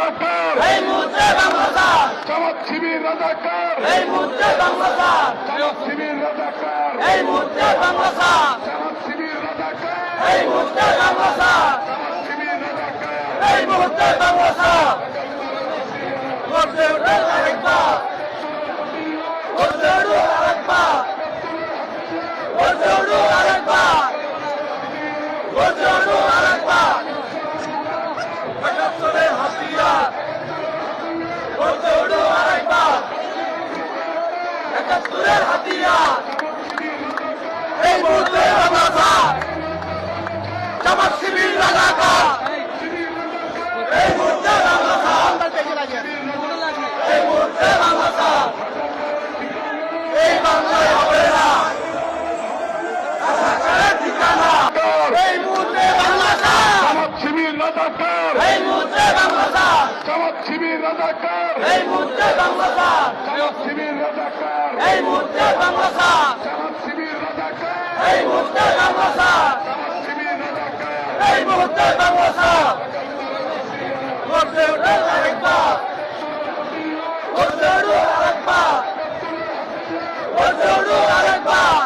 রাজাকার, এই মুহূর্তে বাংলা ছাড়, জামাত শিবির রাজাকার, এই মুহূর্তে বাংলা ছাড়, জামাত শিবির রাজাকার, এই মুহূর্তে বাংলা ছাড়, জামাত শিবির রাজাকার, এই মুহূর্তে বাংলা ছাড়, জামাত শিবির রাজাকার, এই মুহূর্তে বাংলা ছাড়। গর্জে উঠুন আরেকবার, গর্জে উঠুন আরেকবার, গর্জে উঠুন আরেকবার, গর্জে উঠুন আরেকবার। একাত্তরের হাতিয়ার, গর্জে উঠুন আরেকবার, একাত্তরের হাতিয়ার। এই মুহূর্তে বাংলা ছাড়, জামাত শিবির রাজাকার, এই মুহূর্তে বাংলা ছাড়, এই মুহূর্তে বাংলা ছাড়। এই বাংলায় হবে না রাজাকারের ঠিকানা। এই মুহূর্তে বাংলা ছাড়, জামাত শিবির রাজাকার, এই মুহূর্তে বাংলা ছাড়, জামাত শিবির রাজাকার, এই মুহূর্তে বাংলা ছাড়, জামাত শিবির রাজাকার, এই মুহূর্তে বাংলা ছাড়, জামাত শিবির রাজাকার, এই মুহূর্তে বাংলা ছাড়, জামাত শিবির রাজাকার, এই মুহূর্তে বাংলা ছাড়। গর্জে উঠুন আরেকবার, গর্জে উঠুন আরেকবার, গর্জে উঠুন আরেকবার,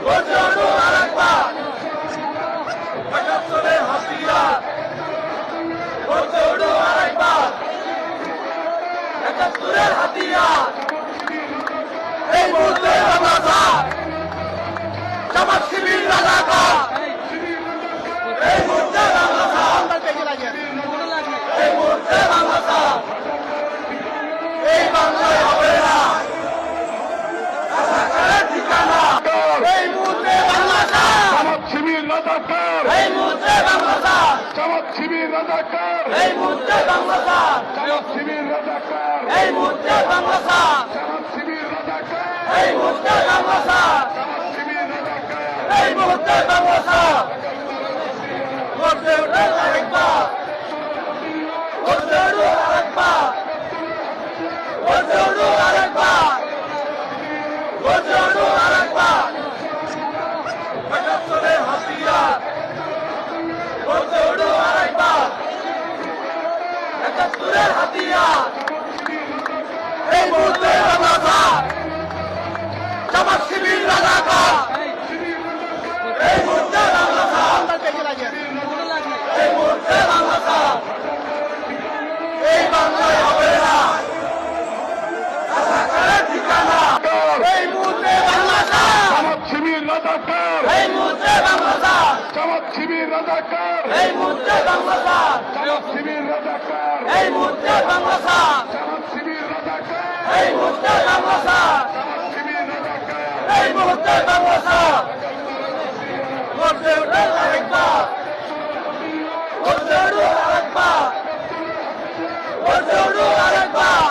গর্জে উঠুন আরেকবার। একাত্তরের হাতিয়ার, গর্জে উঠুন আরেকবার, একাত্তরের হাতিয়ার। এই মুহূর্তে বাংলা ছাড়, জামাত শিবির রাজাকার, এই মুহূর্তে বাংলা ছাড়, এই মুহূর্তে বাংলা ছাড়। এই বাংলায় হবে না রাজাকারের ঠিকানা। এই মুহূর্তে বাংলা ছাড়, জামাত শিবির রাজাকার, এই মুহূর্তে বাংলা ছাড়, জামাত শিবির রাজাকার, এই মুহূর্তে বাংলা ছাড়, জামাত শিবির রাজাকার, এই মুহূর্তে বাংলা ছাড়, জামাত শিবির রাজাকার, এই মুহূর্তে বাংলা ছাড়, জামাত শিবির রাজাকার, এই মুহূর্তে বাংলা ছাড়। গর্জে উঠুন আরেকবার, গর্জে উঠুন আরেকবার, গর্জে উঠুন আরেকবার, গর্জে উঠুন আরেকবার। একাত্তরের হাতিয়ার, গর্জে উঠুন আরেকবার, একাত্তরের হাতিয়ার। এই মুহূর্তে বাংলা ছাড়, জামাত শিবির রাজাকার, এই মুহূর্তে বাংলা ছাড়, এই মুহূর্তে বাংলা ছাড়। এই বাংলায় হবে না রাজাকারের ঠিকানা। এই মুহূর্তে বাংলা ছাড়, জামাত শিবির রাজাকার, এই মুহূর্তে বাংলা ছাড়, জামাত শিবির রাজাকার, এই মুহূর্তে বাংলা ছাড়, জামাত শিবির রাজাকার, এই মুহূর্তে বাংলা ছাড়, জামাত শিবির রাজাকার, এই মুহূর্তে বাংলা ছাড়, জামাত শিবির রাজাকার, এই মুহূর্তে বাংলা ছাড়। গর্জে উঠুন আরেকবার, গর্জে উঠুন আরেকবার, গর্জে উঠুন আরেকবার,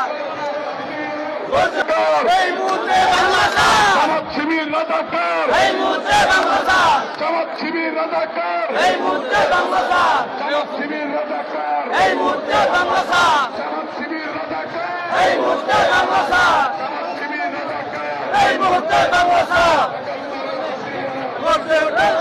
গর্জে। এই মুহূর্তে বাংলা ছাড়, জামাত শিবির রাজাকার, এই মুহূর্তে বাংলা ছাড়, জামাত শিবির রাজাকার, এই মুহূর্তে বাংলা ছাড়, জামাত শিবির রাজাকার, এই মুহূর্তে বাংলা ছাড়, জামাত শিবির রাজাকার, এই মুহূর্তে বাংলা ছাড়, জামাত শিবির রাজাকার, এই মুহূর্তে বাংলা ছাড়। গর্জে উঠুন